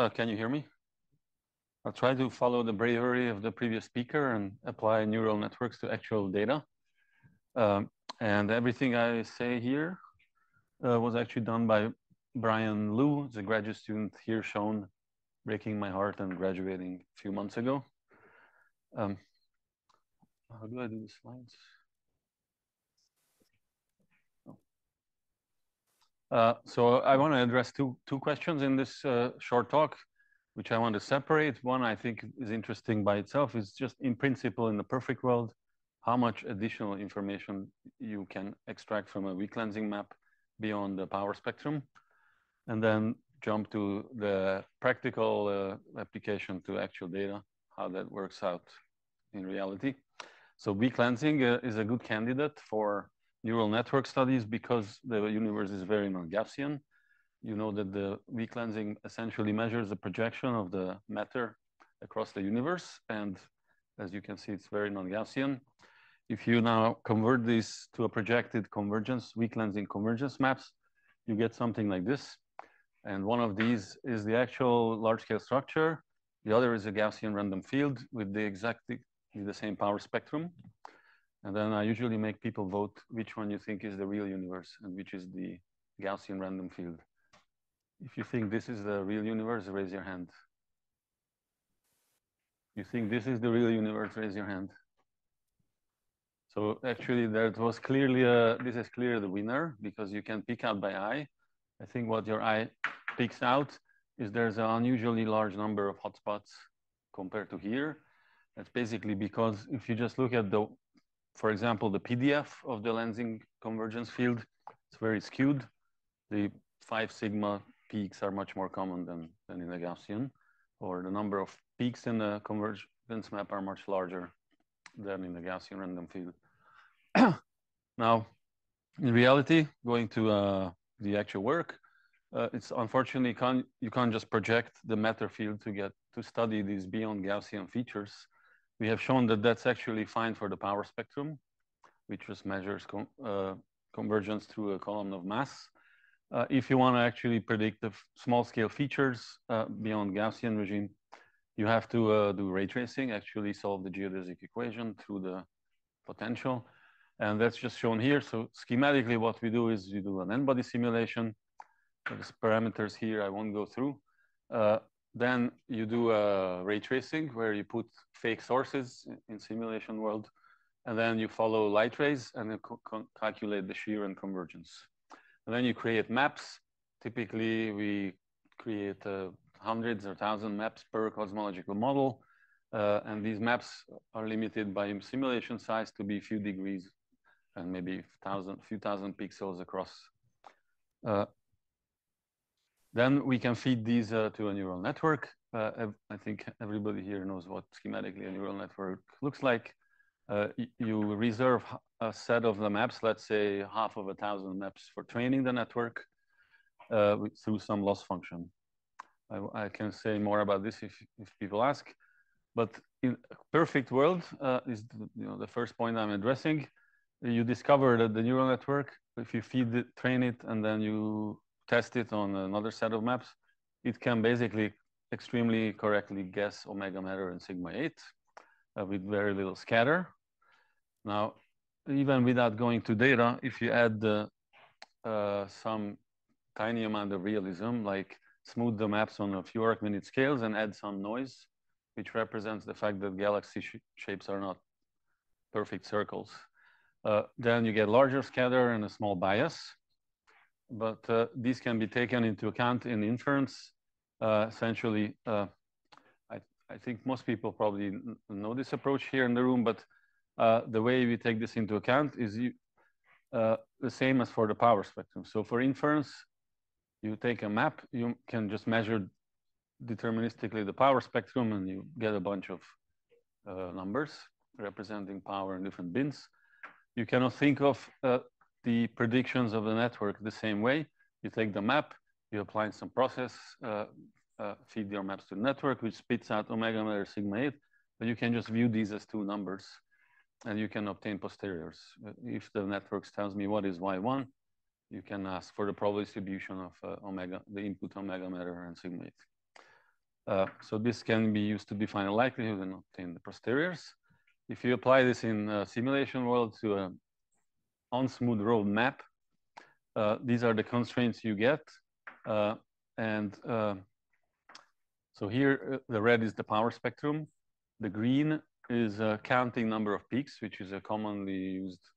Can you hear me? I'll try to follow the bravery of the previous speaker and apply neural networks to actual data. And everything I say here was actually done by Brian Liu, the graduate student here shown, breaking my heart and graduating a few months ago. How do I do the slides? So I want to address two questions in this short talk, which I want to separate. One I think is interesting by itself is just in principle in the perfect world, how much additional information you can extract from a weak lensing map beyond the power spectrum, and then jump to the practical application to actual data, how that works out in reality. So weak lensing is a good candidate for neural network studies because the universe is very non-Gaussian. You know that the weak lensing essentially measures the projection of the matter across the universe. And as you can see, it's very non-Gaussian. If you now convert this to a projected convergence, weak lensing convergence maps, you get something like this. And one of these is the actual large-scale structure. The other is a Gaussian random field with the exactly the same power spectrum. And then I usually make people vote which one you think is the real universe and which is the Gaussian random field. If you think this is the real universe, raise your hand. You think this is the real universe, raise your hand. So actually that was clearly, this is clearly the winner because you can pick out by eye. I think what your eye picks out is there's an unusually large number of hotspots compared to here. That's basically because if you just look at the, for example, the PDF of the lensing convergence field, it's very skewed. The 5 sigma peaks are much more common than in the Gaussian, or the number of peaks in the convergence map are much larger than in the Gaussian random field. Now, in reality, going to the actual work, it's unfortunately you can't just project the matter field to study these beyond Gaussian features. We have shown that that's actually fine for the power spectrum, which just measures convergence through a column of mass. If you want to actually predict the small scale features beyond Gaussian regime, you have to do ray tracing, actually solve the geodesic equation through the potential. And that's just shown here. So schematically, what we do is you do an n-body simulation. There's parameters here I won't go through. Then you do ray tracing where you put fake sources in simulation world. And then you follow light rays and then calculate the shear and convergence. And then you create maps. Typically, we create hundreds or thousand maps per cosmological model. And these maps are limited by simulation size to be a few degrees and maybe a few thousand pixels across. Then we can feed these to a neural network. I think everybody here knows what schematically a neural network looks like. You reserve a set of the maps, let's say 1,000 maps for training the network through some loss function. I can say more about this if people ask. But in a perfect world is the first point I'm addressing. You discover that the neural network, if you feed it, train it, and then you test it on another set of maps, it can basically extremely correctly guess omega matter and sigma 8 with very little scatter. Now, even without going to data, if you add some tiny amount of realism, like smooth the maps on a few arc-minute scales and add some noise, which represents the fact that galaxy shapes are not perfect circles, then you get larger scatter and a small bias. But these can be taken into account in inference. Essentially, I think most people probably know this approach here in the room, but the way we take this into account is the same as for the power spectrum. So for inference, you take a map, you can just measure deterministically the power spectrum and you get a bunch of numbers representing power in different bins. You cannot think of the predictions of the network the same way. You take the map, you apply some process, feed your maps to the network, which spits out omega matter sigma 8, but you can just view these as two numbers and you can obtain posteriors. If the network tells me what is Y1, you can ask for the probability distribution of the input omega matter and sigma 8. So this can be used to define a likelihood and obtain the posteriors. If you apply this in a simulation world to an on-smooth road map, these are the constraints you get. So here, the red is the power spectrum. The green is a counting number of peaks, which is a commonly used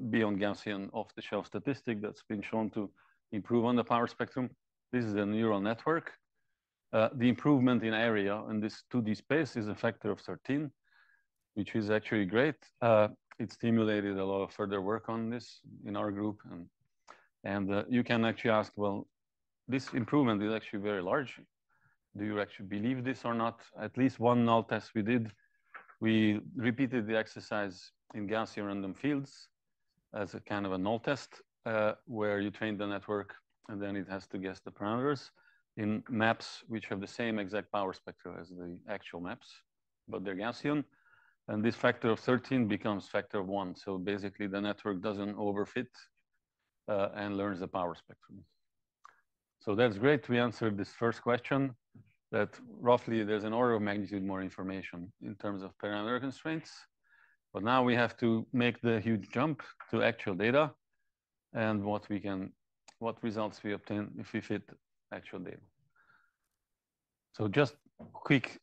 beyond Gaussian off-the-shelf statistic that's been shown to improve on the power spectrum. This is a neural network. The improvement in area in this 2D space is a factor of 13, which is actually great. It stimulated a lot of further work on this in our group. And you can actually ask, well, this improvement is actually very large. Do you actually believe this or not? At least one null test we did, we repeated the exercise in Gaussian random fields as a kind of a null test where you train the network and then it has to guess the parameters in maps which have the same exact power spectrum as the actual maps, but they're Gaussian. And this factor of 13 becomes factor of 1. So basically the network doesn't overfit and learns the power spectrum. So that's great. We answered this first question that roughly there's an order of magnitude more information in terms of parameter constraints. But now we have to make the huge jump to actual data and what results we obtain if we fit actual data. So just quick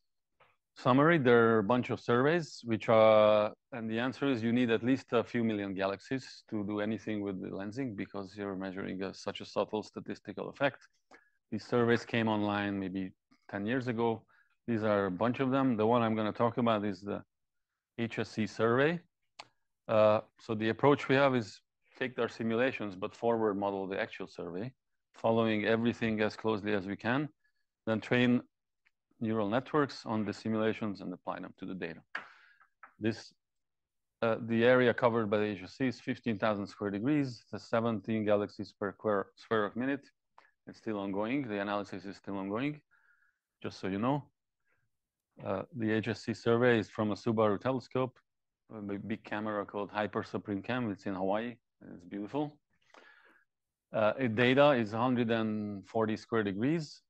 summary, there are a bunch of surveys which are, and the answer is you need at least a few million galaxies to do anything with the lensing because you're measuring such a subtle statistical effect. These surveys came online maybe 10 years ago. These are a bunch of them. The one I'm going to talk about is the HSC survey. So the approach we have is take our simulations, but forward model the actual survey, following everything as closely as we can, then train neural networks on the simulations and apply them to the data. The area covered by the HSC is 15,000 square degrees. It's 17 galaxies per square minute. It's still ongoing. The analysis is still ongoing, just so you know. The HSC survey is from a Subaru telescope, a big camera called Hyper Suprime-Cam. It's in Hawaii. It's beautiful. Data is 140 square degrees.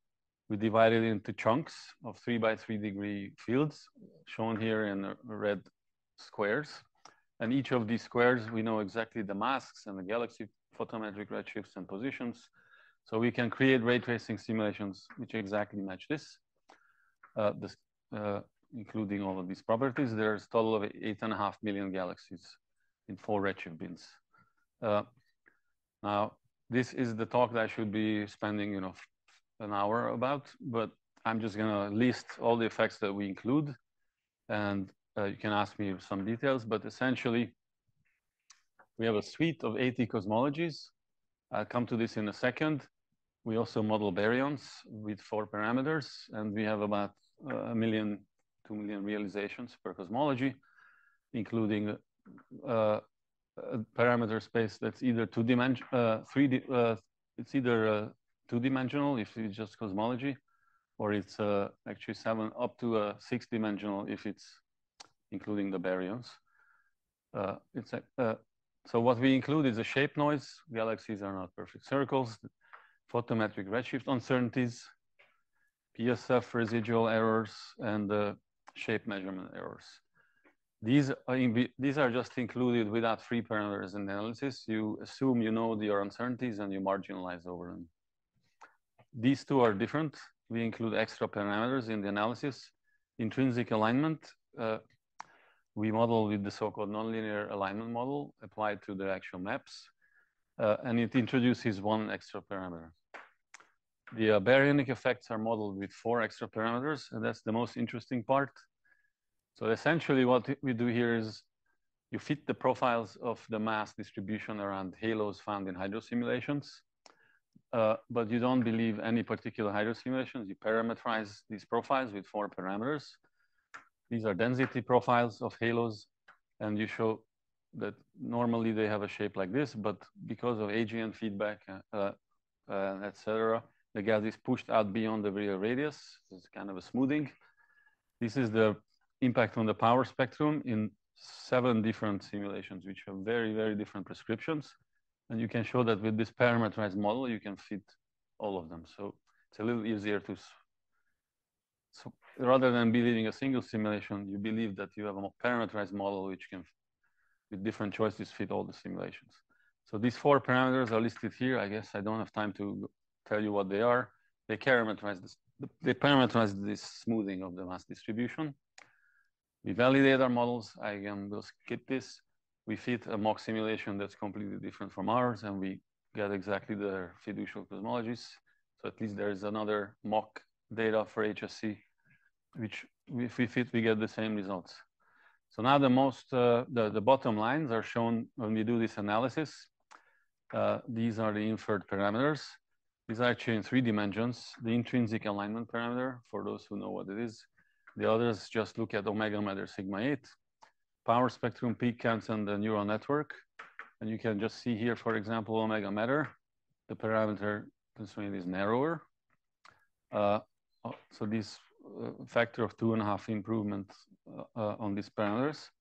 We divide it into chunks of 3 by 3 degree fields, shown here in red squares. And each of these squares, we know exactly the masks and the galaxy photometric redshifts and positions. So we can create ray tracing simulations which exactly match this, including all of these properties. There's a total of 8.5 million galaxies in 4 redshift bins. Now, this is the talk that I should be spending, an hour about, but I'm just going to list all the effects that we include, and you can ask me some details, but essentially, we have a suite of 80 cosmologies. I'll come to this in a second. We also model baryons with 4 parameters, and we have about 1 million, 2 million realizations per cosmology, including a parameter space that's either it's either two-dimensional if it's just cosmology, or it's actually up to 6-dimensional if it's including the baryons. So what we include is a shape noise. Galaxies are not perfect circles. Photometric redshift uncertainties, PSF residual errors, and shape measurement errors. These are just included without free parameters in the analysis. You assume you know your uncertainties and you marginalize over them. These two are different. We include extra parameters in the analysis. Intrinsic alignment, we model with the so-called nonlinear alignment model applied to the actual maps. And it introduces 1 extra parameter. The baryonic effects are modeled with 4 extra parameters, and that's the most interesting part. So essentially what we do here is you fit the profiles of the mass distribution around halos found in hydro simulations, but you don't believe any particular hydro simulations. You parameterize these profiles with 4 parameters. These are density profiles of halos, and you show that normally they have a shape like this, but because of AGN feedback, etc., the gas is pushed out beyond the real radius. It's kind of a smoothing. This is the impact on the power spectrum in 7 different simulations, which have very, very different prescriptions. And you can show that with this parameterized model, you can fit all of them. So it's a little easier to So rather than believing a single simulation, you believe that you have a parameterized model which can, with different choices, fit all the simulations. So these 4 parameters are listed here. I guess I don't have time to tell you what they are. They parameterize this. They parameterize this smoothing of the mass distribution. We validate our models. I will skip this. We fit a mock simulation that's completely different from ours, and we get exactly the fiducial cosmologies. So at least there is another mock data for HSC, which if we fit, we get the same results. So now the bottom lines are shown when we do this analysis. These are the inferred parameters. These are actually in 3 dimensions. The intrinsic alignment parameter, for those who know what it is. The others just look at omega matter sigma 8, power spectrum peak counts on the neural network. And you can just see here, for example, omega matter, the parameter constraint is narrower. So this factor of 2.5 improvement on these parameters.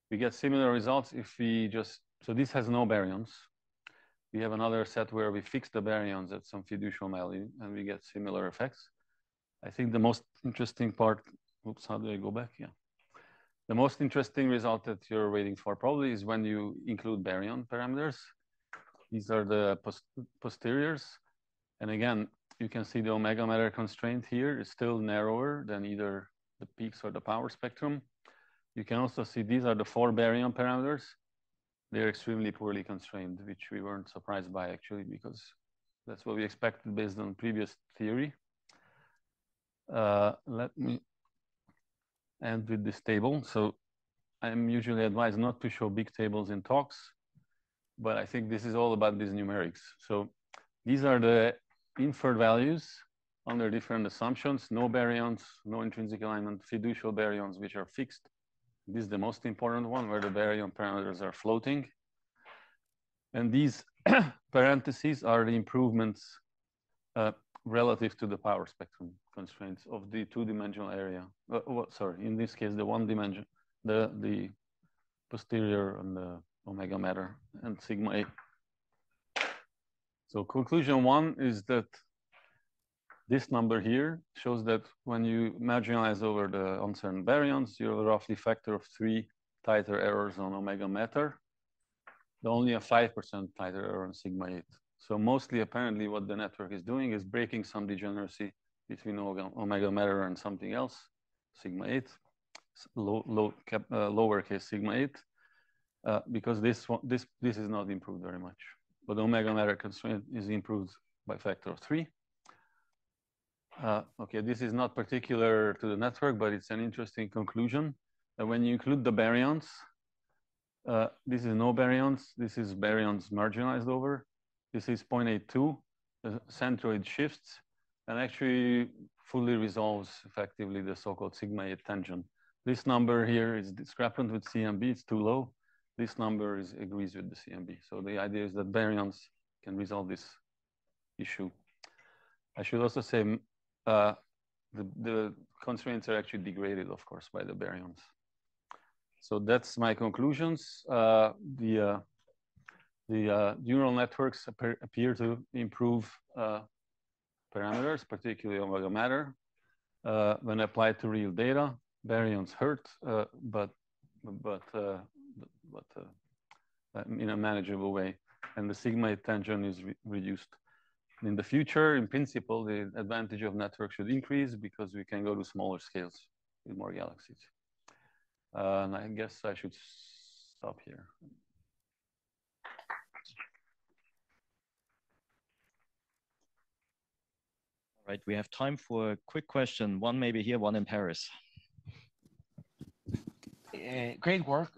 We get similar results if we just, so this has no baryons. We have another set where we fix the baryons at some fiducial value and we get similar effects. I think the most interesting part, oops, how do I go back? Yeah. The most interesting result that you're waiting for probably is when you include baryon parameters. These are the posteriors. And again, you can see the omega matter constraint here is still narrower than either the peaks or the power spectrum. You can also see these are the 4 baryon parameters. They're extremely poorly constrained, which we weren't surprised by actually, because that's what we expected based on previous theory. Let me end with this table. So I'm usually advised not to show big tables in talks, but I think this is all about these numerics. So these are the inferred values under different assumptions, no baryons, no intrinsic alignment, fiducial baryons, which are fixed. This is the most important one, where the baryon parameters are floating. And these parentheses are the improvements relative to the power spectrum constraints of the 2-dimensional area. Sorry, in this case, the 1 dimension, the posterior and the omega matter and sigma 8. So conclusion 1 is that this number here shows that when you marginalize over the uncertain baryons, you have a roughly factor of 3 tighter errors on omega matter, only a 5% tighter error on sigma 8. So mostly apparently what the network is doing is breaking some degeneracy between omega matter and something else, sigma 8, lowercase sigma 8, because this is not improved very much. But the omega matter constraint is improved by factor of 3. Okay, this is not particular to the network, but it's an interesting conclusion. And when you include the baryons, this is no baryons. This is baryons marginalized over. This is 0.82. The centroid shifts and actually fully resolves effectively the so-called sigma 8 tangent. This number here is discrepant with CMB. It's too low. This number agrees with the CMB. So the idea is that baryons can resolve this issue. I should also say the constraints are actually degraded, of course, by the baryons. So that's my conclusions. The neural networks appear to improve parameters, particularly omega matter, when applied to real data. Baryons hurt, but in a manageable way. And the sigma 8 tangent is reduced. In the future, in principle, the advantage of networks should increase because we can go to smaller scales with more galaxies. And I guess I should stop here. All right, we have time for a quick question. One maybe here, one in Paris. Great work.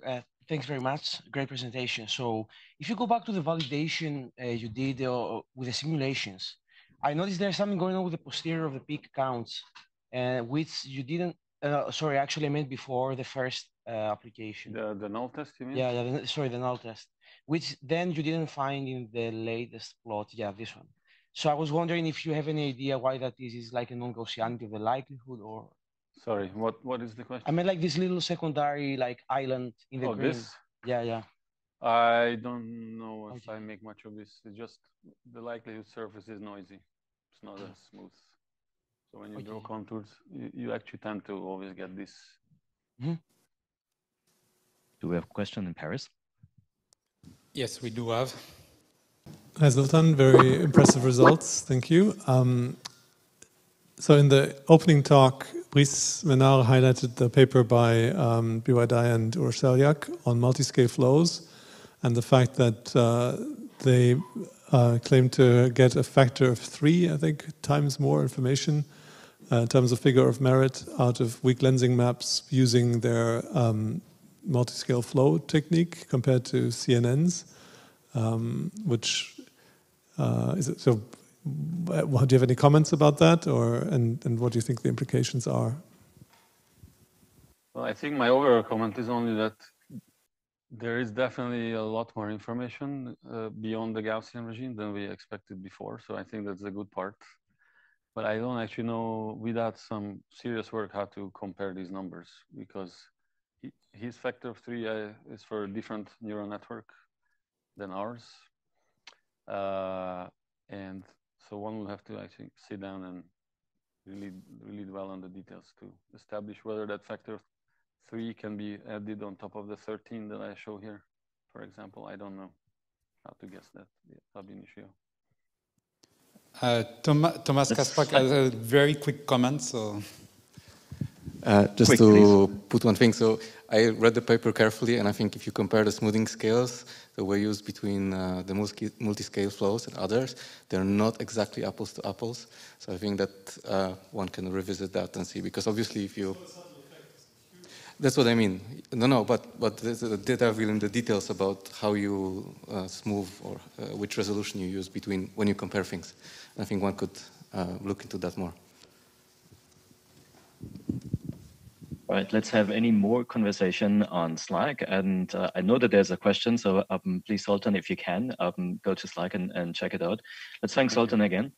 Thanks very much. Great presentation. So if you go back to the validation you did with the simulations, I noticed there's something going on with the posterior of the peak counts, which you didn't, sorry, actually I meant before the first application. The null test, you mean? Yeah, sorry, the null test, which then you didn't find in the latest plot. Yeah, this one. So I was wondering if you have any idea why that is like a non-Gaussianity of the likelihood or? Sorry, what is the question? I mean, like this little secondary like island in the green. This? Yeah. I don't know if I make much of this. It's just the likelihood surface is noisy. It's not as smooth. So when you draw contours, you actually tend to always get this. Mm-hmm. Do we have a question in Paris? Yes, we do have. Hi, Zoltan. Very impressive results. Thank you. So in the opening talk, Brice Menard highlighted the paper by B.Y. Dai and Urselyak on multiscale flows and the fact that they claim to get a factor of 3, I think, times more information in terms of figure of merit out of weak lensing maps using their multiscale flow technique compared to CNNs, which is it, so. Do you have any comments about that, or and what do you think the implications are? Well, I think my overall comment is only that there is definitely a lot more information beyond the Gaussian regime than we expected before. So I think that's a good part. But I don't actually know, without some serious work, how to compare these numbers, because his factor of 3 is for a different neural network than ours. And so one will have to actually sit down and really dwell on the details to establish whether that factor of 3 can be added on top of the 13 that I show here, for example. I don't know how to guess that, ab initio. Thomas Kaspak has a very quick comment. So, just Quick, to please. put one thing. So I read the paper carefully, and I think if you compare the smoothing scales that were used between the multi-scale flows and others, they're not exactly apples to apples. So I think that one can revisit that and see, because obviously if you... That's what I mean. No, but the data will in the details about how you smooth or which resolution you use between when you compare things. I think one could look into that more. All right, let's have any more conversation on Slack. And I know that there's a question, so please, Sultan, if you can, go to Slack and check it out. Let's thank Sultan again.